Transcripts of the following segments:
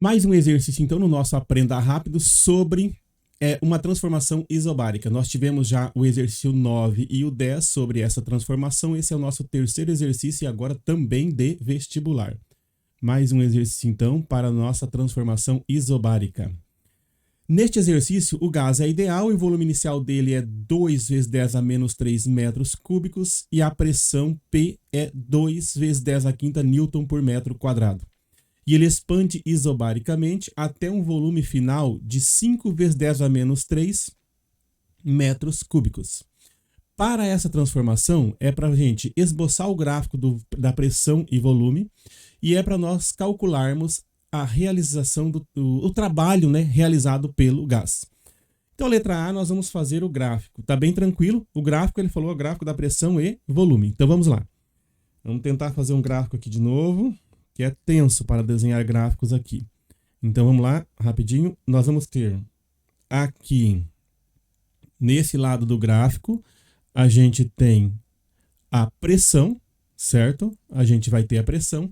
Mais um exercício, então, no nosso Aprenda Rápido sobre uma transformação isobárica. Nós tivemos já o exercício 9 e o 10 sobre essa transformação. Esse é o nosso terceiro exercício e agora também de vestibular. Mais um exercício, então, para a nossa transformação isobárica. Neste exercício, o gás é ideal e o volume inicial dele é 2 vezes 10 a menos 3 metros cúbicos e a pressão P é 2 vezes 10 a quinta newton por metro quadrado. E ele expande isobaricamente até um volume final de 5 vezes 10 a menos 3 metros cúbicos. Para essa transformação, é para a gente esboçar o gráfico da pressão e volume e é para nós calcularmos a realização do trabalho, né, realizado pelo gás. Então, letra A, nós vamos fazer o gráfico. Tá bem tranquilo? O gráfico, ele falou o gráfico da pressão e volume. Então, vamos lá. Vamos tentar fazer um gráfico aqui de novo, que é tenso para desenhar gráficos aqui. Então, vamos lá, rapidinho. Nós vamos ter aqui, nesse lado do gráfico, a gente tem a pressão, certo? A gente vai ter a pressão.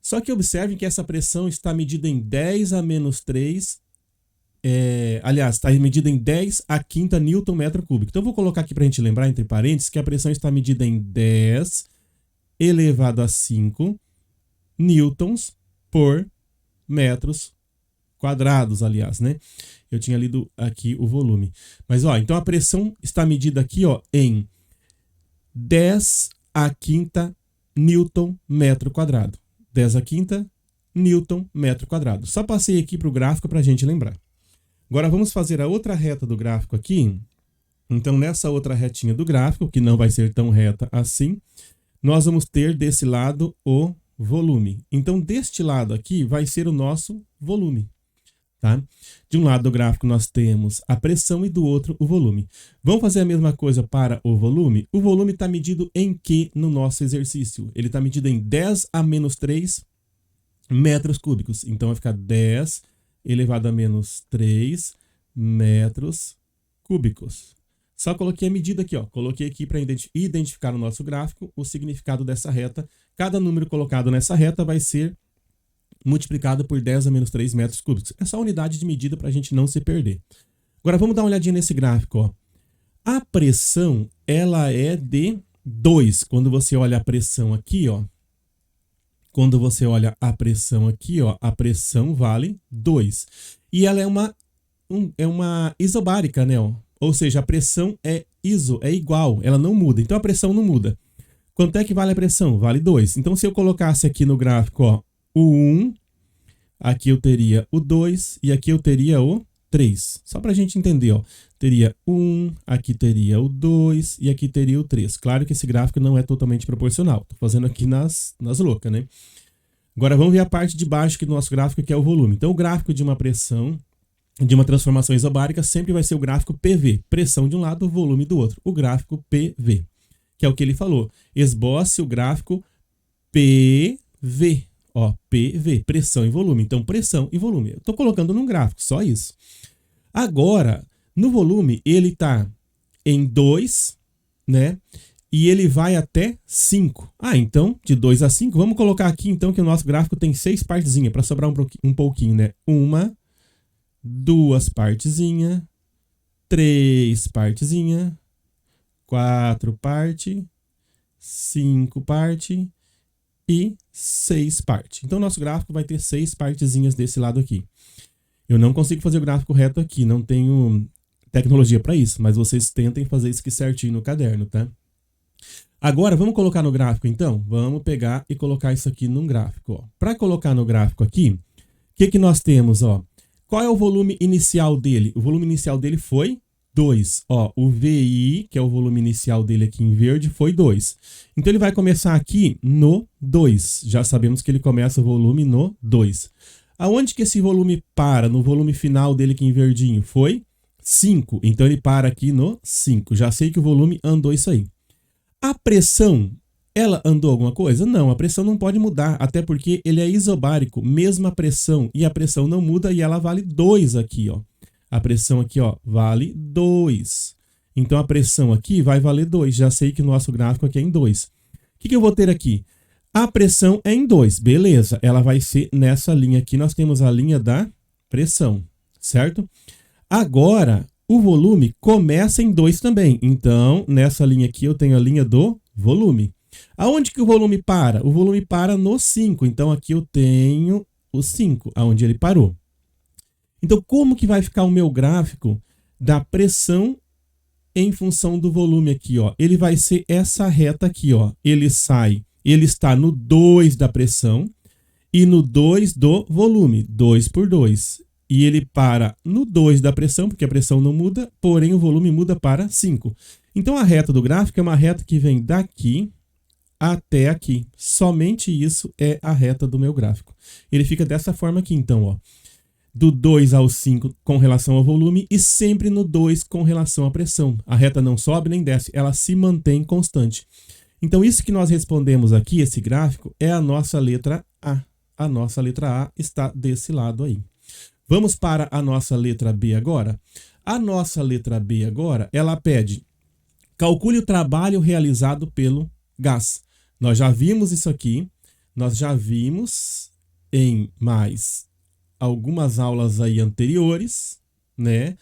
Só que observem que essa pressão está medida em 10 a menos 3, está medida em 10 a quinta newton metro cúbico. Então, eu vou colocar aqui para a gente lembrar, entre parênteses, que a pressão está medida em 10 elevado a 5 newtons por metros quadrados, aliás, né? Eu tinha lido aqui o volume. Mas, ó, então a pressão está medida aqui, ó, em 10 a quinta newton metro quadrado. 10 a quinta newton metro quadrado. Só passei aqui para o gráfico para a gente lembrar. Agora vamos fazer a outra reta do gráfico aqui. Então, nessa outra retinha do gráfico, que não vai ser tão reta assim, nós vamos ter desse lado o volume. Então, deste lado aqui vai ser o nosso volume, tá? De um lado do gráfico nós temos a pressão e do outro o volume. Vamos fazer a mesma coisa para o volume? O volume está medido em que no nosso exercício? Ele está medido em 10 a menos 3 metros cúbicos. Então, vai ficar 10 elevado a menos 3 metros cúbicos. Só coloquei a medida aqui, ó. Coloquei aqui para identificar no nosso gráfico o significado dessa reta. Cada número colocado nessa reta vai ser multiplicado por 10 a menos 3 metros cúbicos. É só unidade de medida para a gente não se perder. Agora vamos dar uma olhadinha nesse gráfico, ó. A pressão, ela é de 2. Quando você olha a pressão aqui, ó. Quando você olha a pressão aqui, ó, a pressão vale 2. E ela é uma isobárica, né, ó. Ou seja, a pressão é igual, ela não muda. Então, a pressão não muda. Quanto é que vale a pressão? Vale 2. Então, se eu colocasse aqui no gráfico, ó, o 1, aqui eu teria o 2 e aqui eu teria o 3. Só para a gente entender, ó. Teria o 1, aqui teria o 2 e aqui teria o 3. Claro que esse gráfico não é totalmente proporcional. Estou fazendo aqui nas loucas, né? Agora, vamos ver a parte de baixo aqui do nosso gráfico, que é o volume. Então, o gráfico de uma pressão, de uma transformação isobárica, sempre vai ser o gráfico PV. Pressão de um lado, volume do outro. O gráfico PV, que é o que ele falou. Esboce o gráfico PV. Ó, PV, pressão e volume. Então, pressão e volume. Eu estou colocando num gráfico, só isso. Agora, no volume, ele está em 2, né? E ele vai até 5. Ah, então, de 2 a 5, vamos colocar aqui, então, que o nosso gráfico tem 6 partezinhas, para sobrar um pouquinho, né? 1, 2 partezinhas, 3 partezinhas, 4 partes, 5 partes e 6 partes. Então, nosso gráfico vai ter 6 partezinhas desse lado aqui. Eu não consigo fazer o gráfico reto aqui, não tenho tecnologia para isso, mas vocês tentem fazer isso aqui certinho no caderno, tá? Agora, vamos colocar no gráfico, então? Vamos pegar e colocar isso aqui num gráfico. Para colocar no gráfico aqui, o que nós temos, ó? Qual é o volume inicial dele? O volume inicial dele foi 2. Ó, o VI, que é o volume inicial dele aqui em verde, foi 2. Então, ele vai começar aqui no 2. Já sabemos que ele começa o volume no 2. Aonde que esse volume para? No volume final dele aqui em verdinho foi 5. Então, ele para aqui no 5. Já sei que o volume andou isso aí. A pressão, ela andou alguma coisa? Não, a pressão não pode mudar, até porque ele é isobárico, mesma pressão, e a pressão não muda e ela vale 2 aqui, ó. A pressão aqui, ó, vale 2. Então, a pressão aqui vai valer 2. Já sei que o nosso gráfico aqui é em 2. O que eu vou ter aqui? A pressão é em 2, beleza. Ela vai ser nessa linha aqui, nós temos a linha da pressão, certo? Agora, o volume começa em 2 também. Então, nessa linha aqui eu tenho a linha do volume. Aonde que o volume para? O volume para no 5. Então, aqui eu tenho o 5, aonde ele parou. Então, como que vai ficar o meu gráfico da pressão em função do volume aqui, ó? Ele vai ser essa reta aqui, ó. Ele está no 2 da pressão e no 2 do volume, 2 por 2. E ele para no 2 da pressão, porque a pressão não muda, porém o volume muda para 5. Então a reta do gráfico é uma reta que vem daqui até aqui. Somente isso é a reta do meu gráfico. Ele fica dessa forma aqui, então, ó. Do 2 ao 5 com relação ao volume e sempre no 2 com relação à pressão. A reta não sobe nem desce, ela se mantém constante. Então isso que nós respondemos aqui, esse gráfico, é a nossa letra A. A nossa letra A está desse lado aí. Vamos para a nossa letra B agora. A nossa letra B agora, ela pede, calcule o trabalho realizado pelo gás. Nós já vimos isso aqui, nós já vimos em mais algumas aulas aí anteriores, né?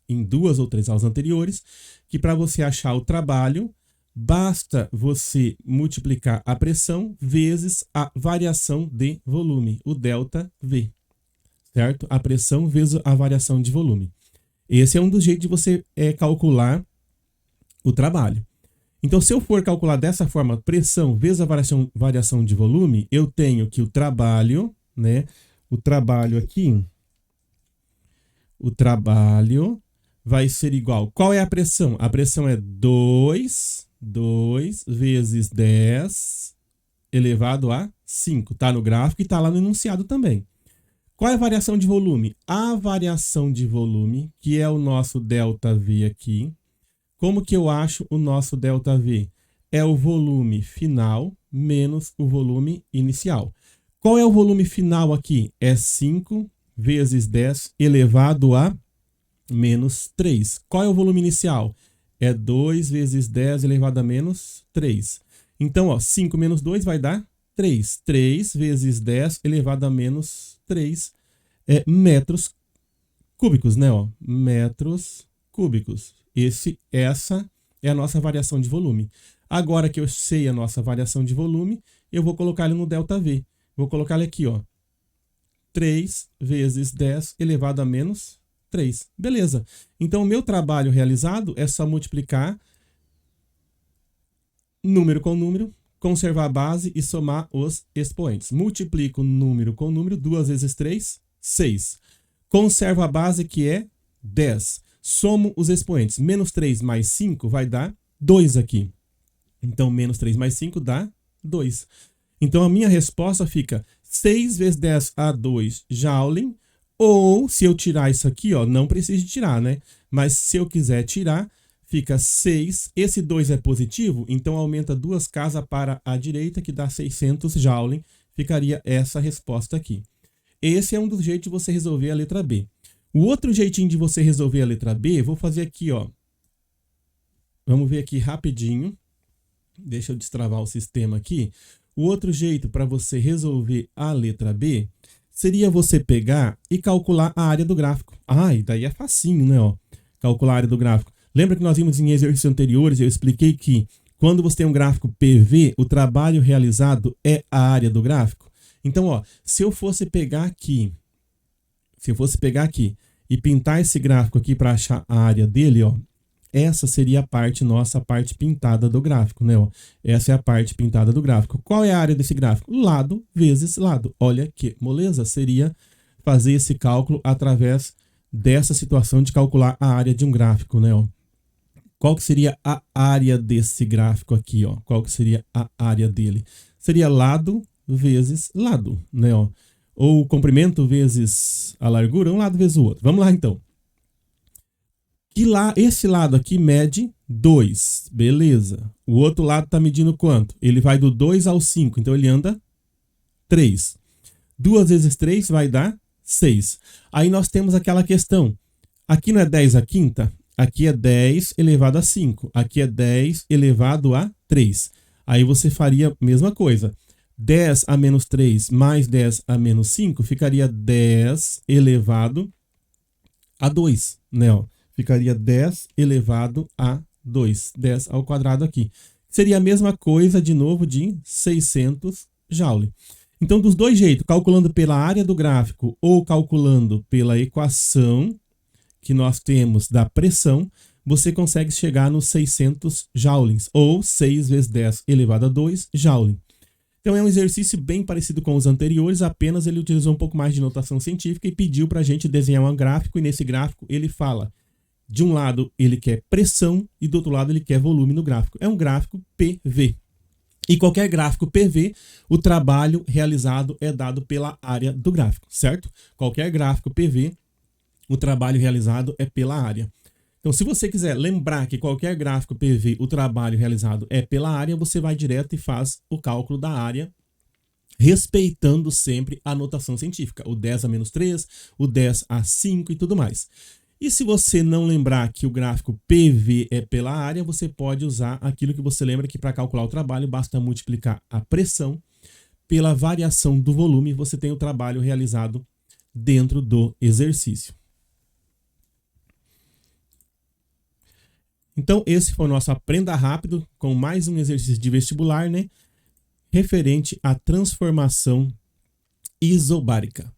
Em 2 ou 3 aulas anteriores, que para você achar o trabalho, basta você multiplicar a pressão vezes a variação de volume, o ΔV. Certo? A pressão vezes a variação de volume. Esse é um dos jeitos de você calcular o trabalho. Então, se eu for calcular dessa forma, pressão vezes a variação de volume, eu tenho que o trabalho, né? O trabalho aqui, o trabalho vai ser igual. Qual é a pressão? A pressão é 2 vezes 10 elevado a 5. Está no gráfico e está lá no enunciado também. Qual é a variação de volume? A variação de volume, que é o nosso ΔV aqui. Como que eu acho o nosso ΔV? É o volume final menos o volume inicial. Qual é o volume final aqui? É 5 vezes 10 elevado a menos 3. Qual é o volume inicial? É 2 vezes 10 elevado a menos 3. Então, ó, 5 menos 2 vai dar 3. 3 vezes 10 elevado a menos 3 metros cúbicos, né? Ó, metros cúbicos. Essa é a nossa variação de volume. Agora que eu sei a nossa variação de volume, eu vou colocar ele no ΔV. Vou colocar ele aqui, ó. 3 vezes 10 elevado a menos 3. Beleza. Então, o meu trabalho realizado é só multiplicar número com número, conservar a base e somar os expoentes. Multiplico número com número, 2 vezes 3, 6. Conservo a base, que é 10. Somo os expoentes. Menos 3 mais 5 vai dar 2 aqui. Então, menos 3 mais 5 dá 2. Então, a minha resposta fica 6 vezes 10 a 2 Joule. Ou, se eu tirar isso aqui, ó, não preciso de tirar, né? Mas se eu quiser tirar, fica 6. Esse 2 é positivo, então aumenta 2 casas para a direita, que dá 600 Joule. Ficaria essa resposta aqui. Esse é um dos jeitos de você resolver a letra B. O outro jeitinho de você resolver a letra B, vou fazer aqui, ó. Vamos ver aqui rapidinho. Deixa eu destravar o sistema aqui. O outro jeito para você resolver a letra B seria você pegar e calcular a área do gráfico. E daí é facinho, né? Ó, calcular a área do gráfico. Lembra que nós vimos em exercícios anteriores, eu expliquei que quando você tem um gráfico PV, o trabalho realizado é a área do gráfico? Então, ó, se eu fosse pegar aqui e pintar esse gráfico aqui para achar a área dele, ó, essa seria a parte nossa, a parte pintada do gráfico, né? Ó, essa é a parte pintada do gráfico. Qual é a área desse gráfico? Lado vezes lado. Olha que moleza, seria fazer esse cálculo através dessa situação de calcular a área de um gráfico, né? Ó. Qual que seria a área desse gráfico aqui, ó? Qual que seria a área dele? Seria lado vezes lado, né? Ó. Ou o comprimento vezes a largura, um lado vezes o outro. Vamos lá, então. Esse lado aqui mede 2, beleza. O outro lado está medindo quanto? Ele vai do 2 ao 5, então ele anda 3. 2 vezes 3 vai dar 6. Aí nós temos aquela questão. Aqui não é 10 a quinta? Aqui é 10 elevado a 5. Aqui é 10 elevado a 3. Aí você faria a mesma coisa. 10 a menos 3 mais 10 a menos 5 ficaria 10 elevado a 2, né? Ó, ficaria 10 elevado a 2, 10 ao quadrado aqui. Seria a mesma coisa, de novo, de 600 Joule. Então, dos dois jeitos, calculando pela área do gráfico ou calculando pela equação que nós temos da pressão, você consegue chegar nos 600 joules, ou 6 vezes 10 elevado a 2 joule. Então, é um exercício bem parecido com os anteriores, apenas ele utilizou um pouco mais de notação científica e pediu para a gente desenhar um gráfico, e nesse gráfico ele fala, de um lado ele quer pressão e do outro lado ele quer volume no gráfico. É um gráfico PV. E qualquer gráfico PV, o trabalho realizado é dado pela área do gráfico, certo? Qualquer gráfico PV, o trabalho realizado é pela área. Então, se você quiser lembrar que qualquer gráfico PV, o trabalho realizado é pela área, você vai direto e faz o cálculo da área, respeitando sempre a notação científica, o 10 a menos 3, o 10 a 5 e tudo mais. E se você não lembrar que o gráfico PV é pela área, você pode usar aquilo que você lembra, que para calcular o trabalho basta multiplicar a pressão pela variação do volume, você tem o trabalho realizado dentro do exercício. Então, esse foi o nosso Aprenda Rápido, com mais um exercício de vestibular, né? Referente à transformação isobárica.